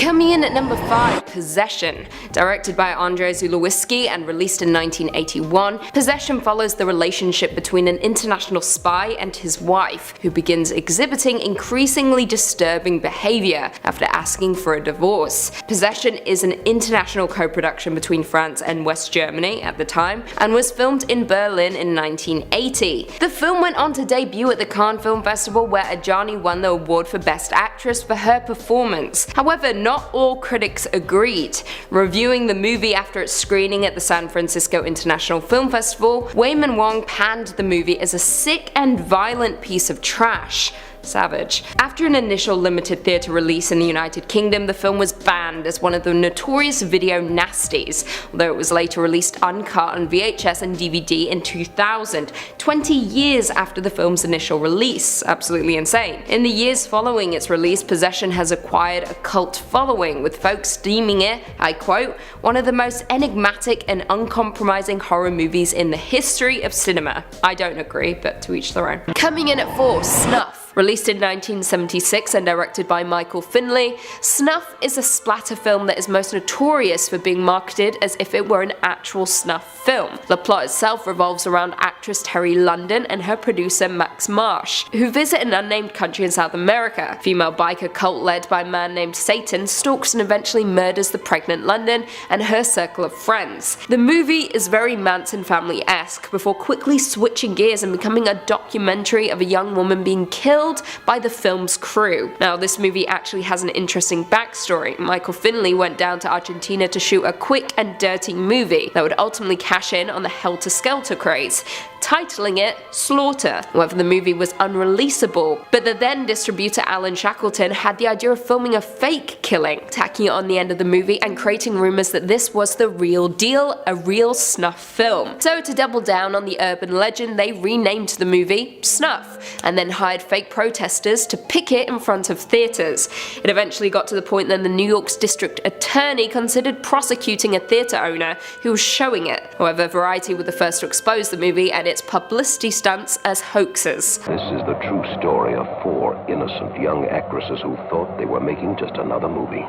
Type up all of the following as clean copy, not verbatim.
Coming in at number 5, Possession. Directed by Andrzej Zulawski and released in 1981, Possession follows the relationship between an international spy and his wife, who begins exhibiting increasingly disturbing behavior after asking for a divorce. Possession is an international co-production between France and West Germany at the time, and was filmed in Berlin in 1980. The film went on to debut at the Cannes Film Festival, where Adjani won the award for Best Actress for her performance. However, not all critics agreed. Reviewing the movie after its screening at the San Francisco International Film Festival, Wayman Wong panned the movie as a sick and violent piece of trash. Savage. After an initial limited theatre release in the United Kingdom, the film was banned as one of the notorious video nasties, although it was later released uncut on VHS and DVD in 2000, 20 years after the film's initial release. Absolutely insane. In the years following its release, Possession has acquired a cult following, with folks deeming it, I quote, one of the most enigmatic and uncompromising horror movies in the history of cinema. I don't agree, but to each their own. Coming in at 4, Snuff. Released in 1976 and directed by Michael Finley, Snuff is a splatter film that is most notorious for being marketed as if it were an actual snuff film. The plot itself revolves around actress Terry London and her producer Max Marsh, who visit an unnamed country in South America. A female biker cult led by a man named Satan stalks and eventually murders the pregnant London and her circle of friends. The movie is very Manson family-esque, before quickly switching gears and becoming a documentary of a young woman being killed by the film's crew. Now, this movie actually has an interesting backstory. Michael Finley went down to Argentina to shoot a quick and dirty movie that would ultimately cash in on the helter-skelter craze, titling it Slaughter. However, the movie was unreleasable, but the then distributor Alan Shackleton had the idea of filming a fake killing, tacking it on the end of the movie and creating rumors that this was the real deal, a real snuff film. So to double down on the urban legend, they renamed the movie Snuff, and then hired fake protesters to picket in front of theatres. It eventually got to the point that the New York's district attorney considered prosecuting a theatre owner who was showing it. However, Variety were the first to expose the movie and its publicity stunts as hoaxes. This is the true story of 4 innocent young actresses who thought they were making just another movie,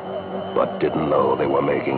but didn't know they were making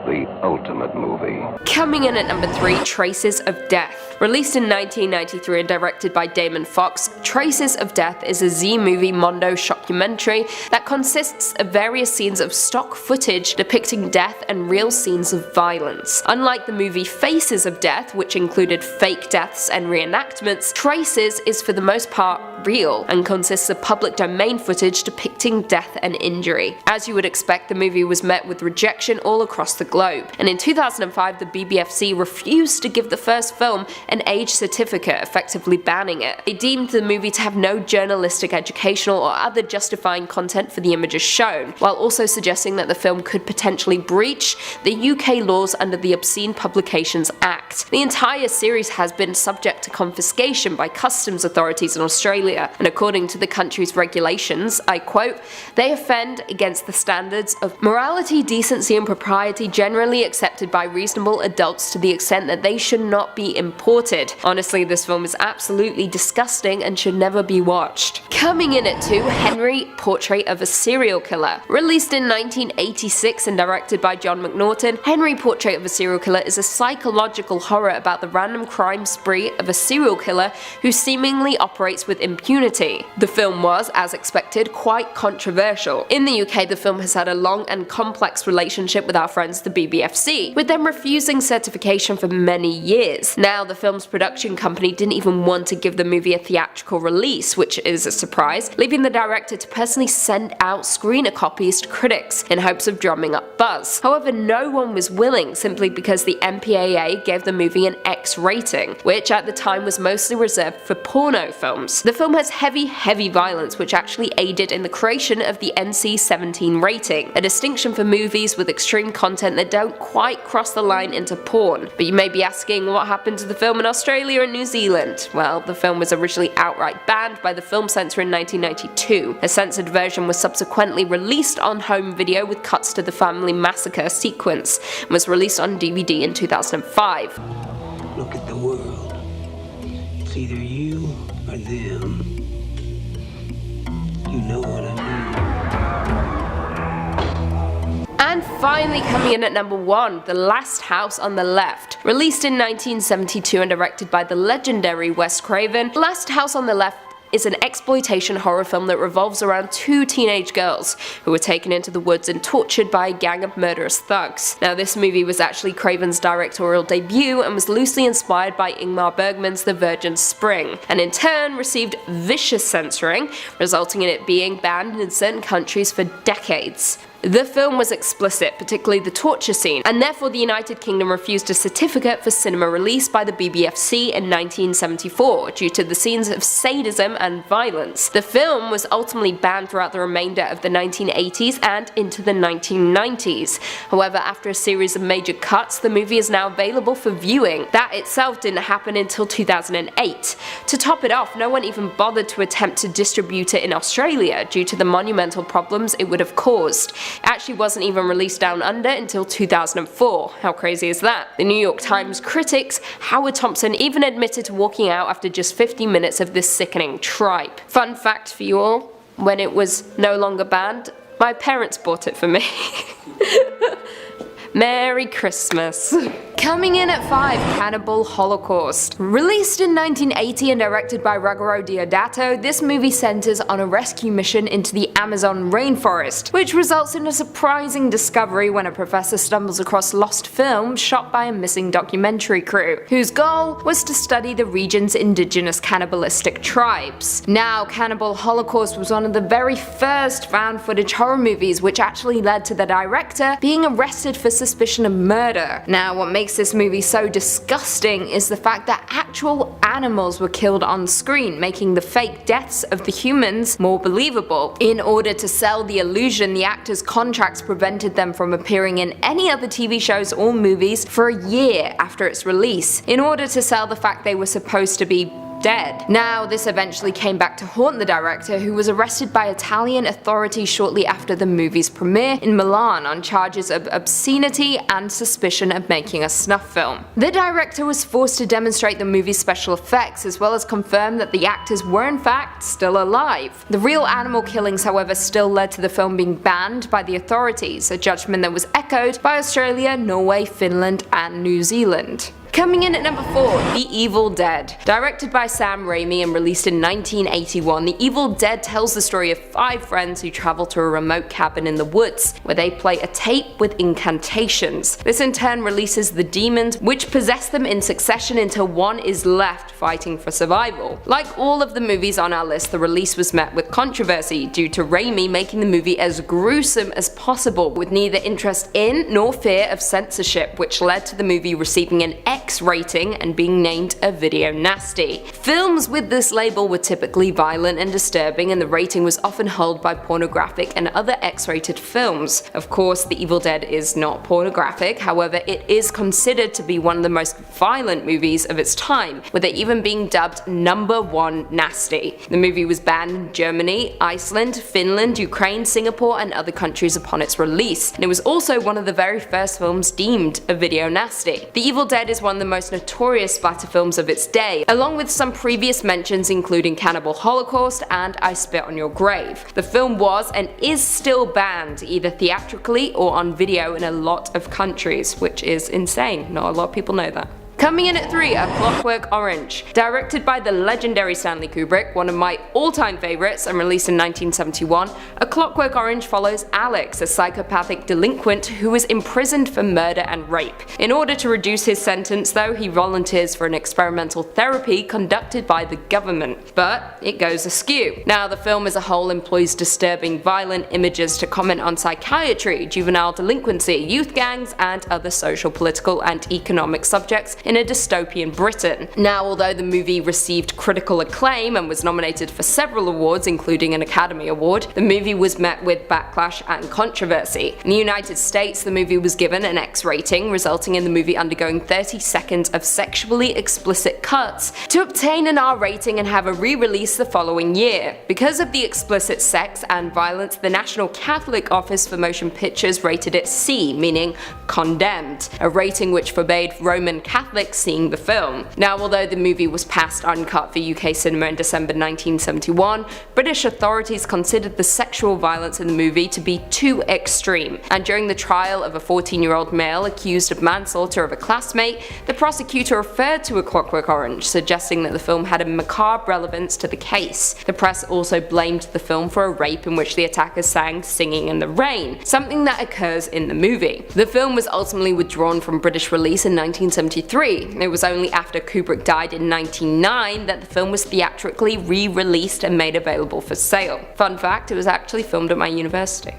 the ultimate movie. Coming in at number 3, Traces of Death. Released in 1993 and directed by Damon Fox, Traces of Death is a Z-Movie Mondo shockumentary that consists of various scenes of stock footage depicting death and real scenes of violence. Unlike the movie Faces of Death, which included fake deaths and reenactments, Traces is for the most part real and consists of public domain footage depicting death and injury. As you would expect, the movie was met with rejection all across the globe, and in 2005 the BBFC refused to give the first film an age certificate, effectively banning it. They deemed the movie to have no journalistic, educational or other justifying content for the images shown, while also suggesting that the film could potentially breach the UK laws under the Obscene Publications Act. The entire series has been subject to confiscation by customs authorities in Australia, and according to the country's regulations, I quote, they offend against the standards of morality, decency and propriety generally accepted by reasonable adults to the extent that they should not be imported. Honestly, this film is absolutely disgusting and should never be watched. Coming in at 2, Henry, Portrait of a Serial Killer. Released in 1986 and directed by John McNaughton, Henry, Portrait of a Serial Killer is a psychological horror about the random crime spree of a serial killer who seemingly operates with impunity. The film was, as expected, quite controversial. In the UK, the film has had a long and complex relationship with our friends the BBFC, with them refusing certification for many years. Now, the film's production company didn't even want to give the movie a theatrical release, which is a surprise, leaving the director to personally send out screener copies to critics in hopes of drumming up buzz. However, no one was willing, simply because the MPAA gave the movie an X rating, which at the time was mostly reserved for porno films. The film has heavy violence, which actually aided in the creation of the NC-17 rating, a distinction for movies with extreme content that don't quite cross the line into porn. But you may be asking, what happened to the film in Australia and New Zealand? Well, the film was originally outright banned by the film censor in 1992. A censored version was subsequently released on home video with cuts to the family massacre sequence, and was released on DVD in 2005. Look at the world. It's either you or them. You know what I mean. And finally coming in at number 1, The Last House on the Left. Released in 1972 and directed by the legendary Wes Craven, The Last House on the Left is an exploitation horror film that revolves around 2 teenage girls who were taken into the woods and tortured by a gang of murderous thugs. Now this movie was actually Craven's directorial debut and was loosely inspired by Ingmar Bergman's The Virgin Spring, and in turn received vicious censoring, resulting in it being banned in certain countries for decades. The film was explicit, particularly the torture scene, and therefore the United Kingdom refused a certificate for cinema release by the BBFC in 1974 due to the scenes of sadism and violence. The film was ultimately banned throughout the remainder of the 1980s and into the 1990s. However, after a series of major cuts, the movie is now available for viewing. That itself didn't happen until 2008. To top it off, no one even bothered to attempt to distribute it in Australia due to the monumental problems it would have caused. It actually wasn't even released down under until 2004. How crazy is that? The New York Times critics, Howard Thompson, even admitted to walking out after just 50 minutes of this sickening tripe. Fun fact for you all, when it was no longer banned, my parents bought it for me. Merry Christmas. Coming in at 5, Cannibal Holocaust. Released in 1980 and directed by Ruggero Deodato, this movie centers on a rescue mission into the Amazon rainforest, which results in a surprising discovery when a professor stumbles across lost film shot by a missing documentary crew, whose goal was to study the region's indigenous cannibalistic tribes. Now, Cannibal Holocaust was one of the very first found footage horror movies, which actually led to the director being arrested for suspicion of murder. Now, what makes this movie so disgusting is the fact that actual animals were killed on screen, making the fake deaths of the humans more believable. In order to sell the illusion, the actors' contracts prevented them from appearing in any other TV shows or movies for a year after its release, in order to sell the fact they were supposed to be dead. Now, this eventually came back to haunt the director, who was arrested by Italian authorities shortly after the movie's premiere in Milan on charges of obscenity and suspicion of making a snuff film. The director was forced to demonstrate the movie's special effects, as well as confirm that the actors were in fact still alive. The real animal killings, however, still led to the film being banned by the authorities, a judgment that was echoed by Australia, Norway, Finland, and New Zealand. Coming in at number 4, The Evil Dead. Directed by Sam Raimi and released in 1981, The Evil Dead tells the story of 5 friends who travel to a remote cabin in the woods, where they play a tape with incantations. This in turn releases the demons, which possess them in succession until one is left fighting for survival. Like all of the movies on our list, the release was met with controversy due to Raimi making the movie as gruesome as possible, with neither interest in nor fear of censorship, which led to the movie receiving an X rating and being named a video nasty. Films with this label were typically violent and disturbing, and the rating was often held by pornographic and other X-rated films. Of course, The Evil Dead is not pornographic, however it is considered to be one of the most violent movies of its time, with it even being dubbed #1 nasty. The movie was banned in Germany, Iceland, Finland, Ukraine, Singapore, and other countries upon its release, and it was also one of the very first films deemed a video nasty. The Evil Dead is one of the most notorious splatter films of its day, along with some previous mentions including Cannibal Holocaust and I Spit on Your Grave. The film was and is still banned, either theatrically or on video in a lot of countries, which is insane. Not a lot of people know that. Coming in at 3, A Clockwork Orange. Directed by the legendary Stanley Kubrick, one of my all-time favorites, and released in 1971, A Clockwork Orange follows Alex, a psychopathic delinquent who is imprisoned for murder and rape. In order to reduce his sentence though, he volunteers for an experimental therapy conducted by the government, but it goes askew. Now, the film as a whole employs disturbing, violent images to comment on psychiatry, juvenile delinquency, youth gangs, and other social, political, and economic subjects in a dystopian Britain. Now, although the movie received critical acclaim and was nominated for several awards, including an Academy Award, the movie was met with backlash and controversy. In the United States, the movie was given an X rating, resulting in the movie undergoing 30 seconds of sexually explicit cuts to obtain an R rating and have a re-release the following year. Because of the explicit sex and violence, the National Catholic Office for Motion Pictures rated it C, meaning condemned, a rating which forbade Roman Catholic Catholics seeing the film. Now, although the movie was passed uncut for UK cinema in December 1971, British authorities considered the sexual violence in the movie to be too extreme, and during the trial of a 14-year-old male accused of manslaughter of a classmate, the prosecutor referred to A Clockwork Orange, suggesting that the film had a macabre relevance to the case. The press also blamed the film for a rape in which the attackers sang Singing in the Rain, something that occurs in the movie. The film was ultimately withdrawn from British release in 1973. It was only after Kubrick died in 1999 that the film was theatrically re-released and made available for sale. Fun fact, it was actually filmed at my university.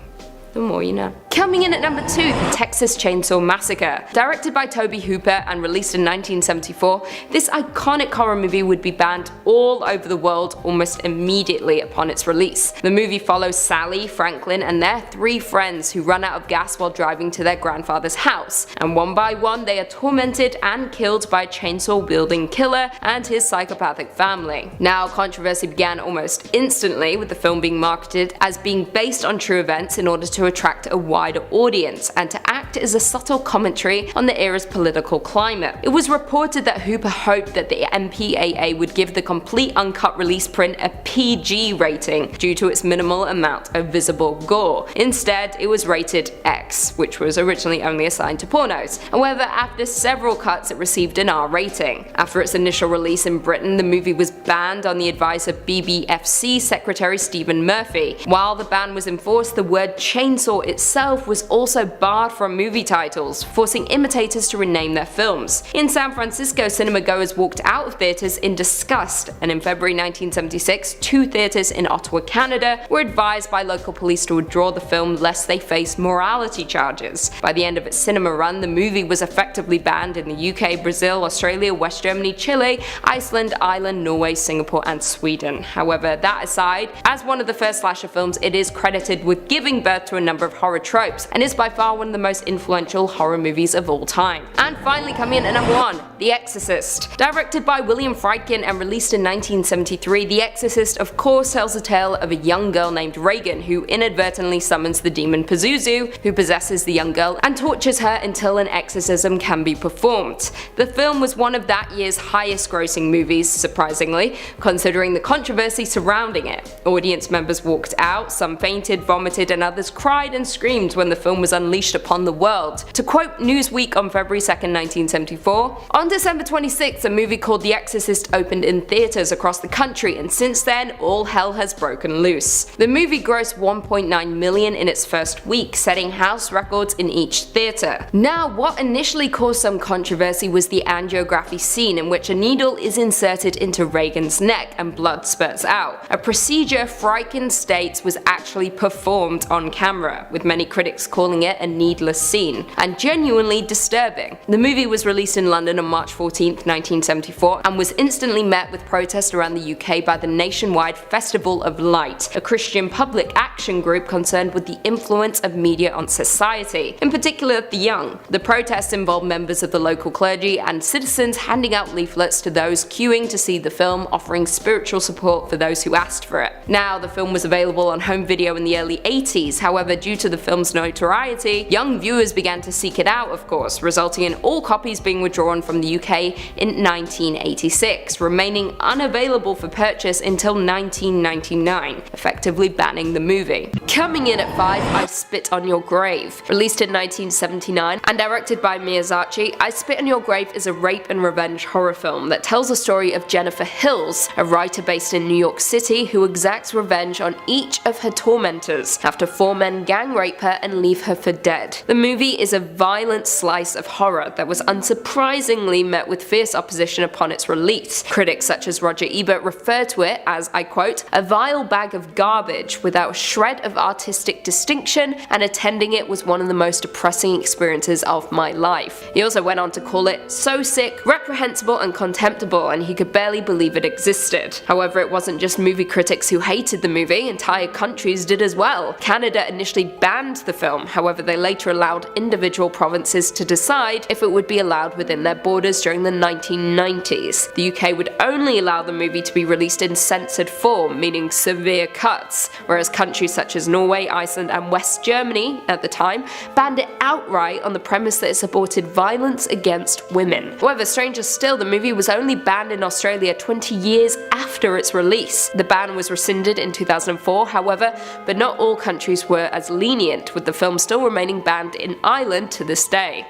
The more you know. Coming in at number 2, The Texas Chainsaw Massacre. Directed by Tobe Hooper and released in 1974, this iconic horror movie would be banned all over the world almost immediately upon its release. The movie follows Sally, Franklin, and their 3 friends who run out of gas while driving to their grandfather's house, and one by one they are tormented and killed by a chainsaw-wielding killer and his psychopathic family. Now, controversy began almost instantly, with the film being marketed as being based on true events in order to attract a wider audience and to act as a subtle commentary on the era's political climate. It was reported that Hooper hoped that the MPAA would give the complete uncut release print a PG rating due to its minimal amount of visible gore. Instead, it was rated X, which was originally only assigned to pornos. However, after several cuts, it received an R rating. After its initial release in Britain, the movie was banned on the advice of BBFC Secretary Stephen Murphy. While the ban was enforced, the word chainsaw itself was also barred from movie titles, forcing imitators to rename their films. In San Francisco, cinema-goers walked out of theaters in disgust, and in February 1976, 2 theaters in Ottawa, Canada were advised by local police to withdraw the film lest they face morality charges. By the end of its cinema run, the movie was effectively banned in the UK, Brazil, Australia, West Germany, Chile, Iceland, Ireland, Norway, Singapore, and Sweden. However, that aside, as one of the first slasher films, it is credited with giving birth to a number of horror tropes, and is by far one of the most influential horror movies of all time. And finally, coming in at number 1, The Exorcist. Directed by William Friedkin and released in 1973, The Exorcist of course tells the tale of a young girl named Reagan who inadvertently summons the demon Pazuzu, who possesses the young girl and tortures her until an exorcism can be performed. The film was one of that year's highest grossing movies, surprisingly, considering the controversy surrounding it. Audience members walked out, some fainted, vomited, and others cried and screamed when the film was unleashed upon the world. To quote Newsweek on February 2nd, 1974, "On December 26th, a movie called The Exorcist opened in theaters across the country, and since then, all hell has broken loose." The movie grossed $1.9 million in its first week, setting house records in each theater. Now, what initially caused some controversy was the angiography scene in which a needle is inserted into Reagan's neck and blood spurts out. A procedure Friedkin states was actually performed on camera, with many critics calling it a needless scene, and genuinely disturbing. The movie was released in London on March 14th, 1974, and was instantly met with protest around the UK by the nationwide Festival of Light, a Christian public action group concerned with the influence of media on society, in particular the young. The protests involved members of the local clergy and citizens handing out leaflets to those queuing to see the film, offering spiritual support for those who asked for it. Now, the film was available on home video in the early 80s, however, due to the film's notoriety, young viewers began to seek it out, of course, resulting in all copies being withdrawn from the UK in 1986, remaining unavailable for purchase until 1999, effectively banning the movie. Coming in at 5, I Spit on Your Grave. Released in 1979 and directed by Miyazaki, I Spit on Your Grave is a rape and revenge horror film that tells the story of Jennifer Hills, a writer based in New York City who exacts revenge on each of her tormentors after 4 men gang rape her and leave her for dead. The movie is a violent slice of horror that was unsurprisingly met with fierce opposition upon its release. Critics such as Roger Ebert refer to it as, I quote, "a vile bag of garbage without a shred of artistic distinction, and attending it was one of the most depressing experiences of my life." He also went on to call it so sick, reprehensible, and contemptible, and he could barely believe it existed. However, it wasn't just movie critics who hated the movie, entire countries did as well. Canada initially banned the film, however they later allowed individual provinces to decide if it would be allowed within their borders during the 1990s. The UK would only allow the movie to be released in censored form, meaning severe cuts, whereas countries such as Norway, Iceland and West Germany at the time banned it outright on the premise that it supported violence against women. However, stranger still, the movie was only banned in Australia 20 years after its release. The ban was rescinded in 2004, however, but not all countries were as lenient, with the film still remaining banned in Ireland to this day.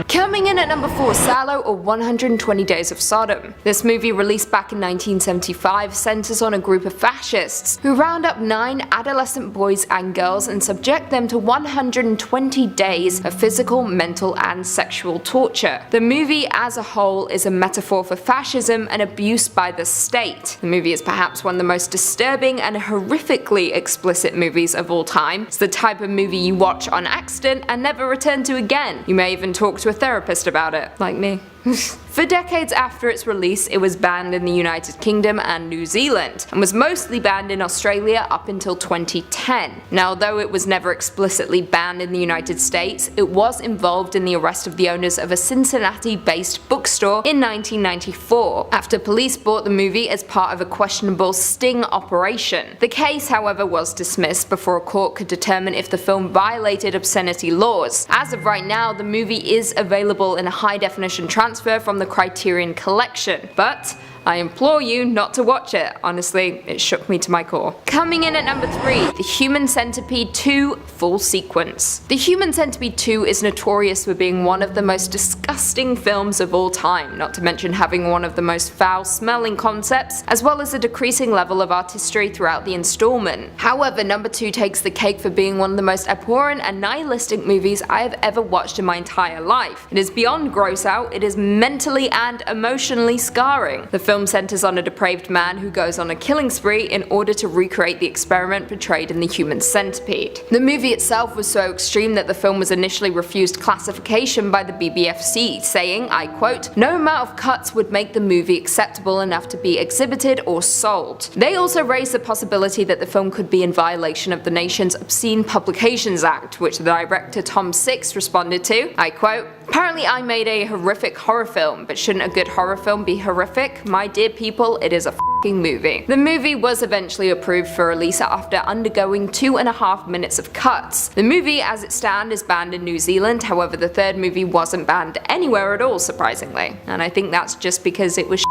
Coming in at number 4, Salò, or 120 Days of Sodom. This movie, released back in 1975, centers on a group of fascists who round up 9 adolescent boys and girls and subject them to 120 days of physical, mental and sexual torture. The movie as a whole is a metaphor for fascism and abuse by the state. The movie is perhaps one of the most disturbing and horrifically explicit movies of all time. It's the type of movie you watch on accident and never return to again. You may even talk to a therapist about it, like me. For decades after its release, it was banned in the United Kingdom and New Zealand, and was mostly banned in Australia up until 2010. Now, although it was never explicitly banned in the United States, it was involved in the arrest of the owners of a Cincinnati-based bookstore in 1994, after police bought the movie as part of a questionable sting operation. The case, however, was dismissed before a court could determine if the film violated obscenity laws. As of right now, the movie is available in a high-definition transfer from the Criterion Collection, but I implore you not to watch it. Honestly, it shook me to my core. Coming in at number 3, The Human Centipede 2 Full Sequence. The Human Centipede 2 is notorious for being one of the most disgusting films of all time, not to mention having one of the most foul-smelling concepts, as well as a decreasing level of artistry throughout the installment. However, number 2 takes the cake for being one of the most abhorrent and nihilistic movies I have ever watched in my entire life. It is beyond gross out, it is mentally and emotionally scarring. The film centers on a depraved man who goes on a killing spree in order to recreate the experiment portrayed in The Human Centipede. The movie itself was so extreme that the film was initially refused classification by the BBFC, saying, I quote, "No amount of cuts would make the movie acceptable enough to be exhibited or sold." They also raised the possibility that the film could be in violation of the nation's Obscene Publications Act, which the director Tom Six responded to, I quote, "Apparently I made a horrific horror film, but shouldn't a good horror film be horrific? My dear people, it is a f***ing movie." The movie was eventually approved for release after undergoing 2.5 minutes of cuts. The movie as it stands is banned in New Zealand, however the third movie wasn't banned anywhere at all, surprisingly, and I think that's just because it was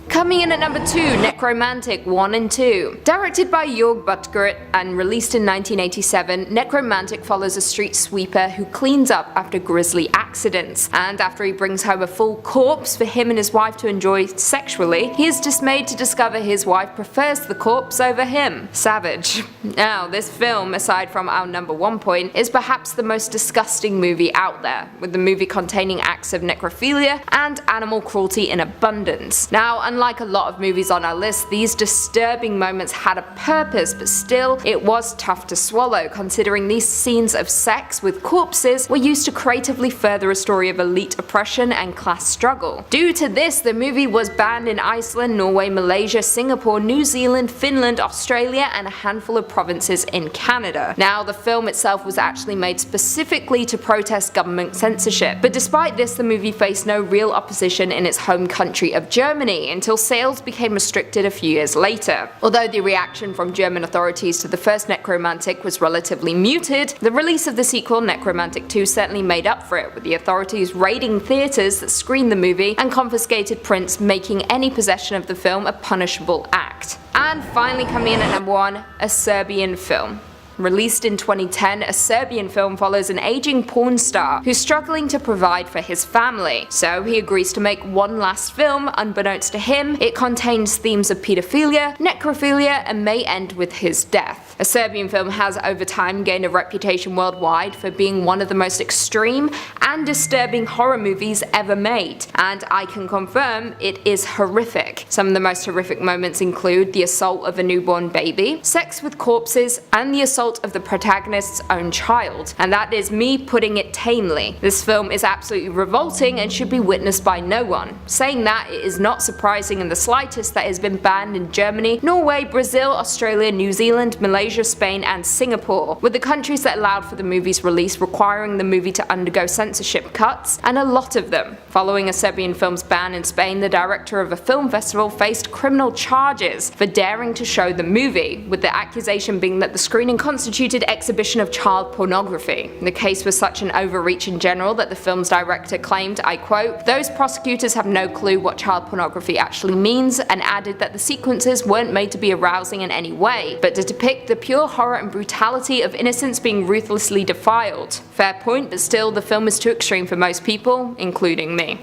Coming in at number 2, Nekromantik 1 and 2. Directed by Jörg Buttgerdt and released in 1987, Nekromantik follows a street sweeper who cleans up after grisly accidents, and after he brings home a full corpse for him and his wife to enjoy sexually, he is dismayed to discover his wife prefers the corpse over him. Savage. Now, this film, aside from our number 1 point, is perhaps the most disgusting movie out there, with the movie containing acts of necrophilia and animal cruelty in abundance. Now, unlike a lot of movies on our list, these disturbing moments had a purpose, but still, it was tough to swallow, considering these scenes of sex with corpses were used to creatively further a story of elite oppression and class struggle. Due to this, the movie was banned in Iceland, Norway, Malaysia, Singapore, New Zealand, Finland, Australia, and a handful of provinces in Canada. Now, the film itself was actually made specifically to protest government censorship, but despite this, the movie faced no real opposition in its home country of Germany until sales became restricted a few years later. Although the reaction from German authorities to the first Nekromantik was relatively muted, the release of the sequel, Nekromantik 2, certainly made up for it, with the authorities raiding theatres that screened the movie and confiscated prints, making any possession of the film a punishable act. And finally coming in at number 1, A Serbian Film. Released in 2010, A Serbian Film follows an aging porn star who's struggling to provide for his family. So he agrees to make one last film. Unbeknownst to him, it contains themes of pedophilia, necrophilia, and may end with his death. A Serbian Film has over time gained a reputation worldwide for being one of the most extreme and disturbing horror movies ever made, and I can confirm it is horrific. Some of the most horrific moments include the assault of a newborn baby, sex with corpses, and the assault insult of the protagonist's own child, and that is me putting it tamely. This film is absolutely revolting and should be witnessed by no one. Saying that, it is not surprising in the slightest that it has been banned in Germany, Norway, Brazil, Australia, New Zealand, Malaysia, Spain, and Singapore, with the countries that allowed for the movie's release requiring the movie to undergo censorship cuts, and a lot of them. Following a Serbian Film's ban in Spain, the director of a film festival faced criminal charges for daring to show the movie, with the accusation being that the screening constituted exhibition of child pornography. The case was such an overreach in general that the film's director claimed, I quote, "Those prosecutors have no clue what child pornography actually means," and added that the sequences weren't made to be arousing in any way, but to depict the pure horror and brutality of innocence being ruthlessly defiled. Fair point, but still the film is too extreme for most people, including me.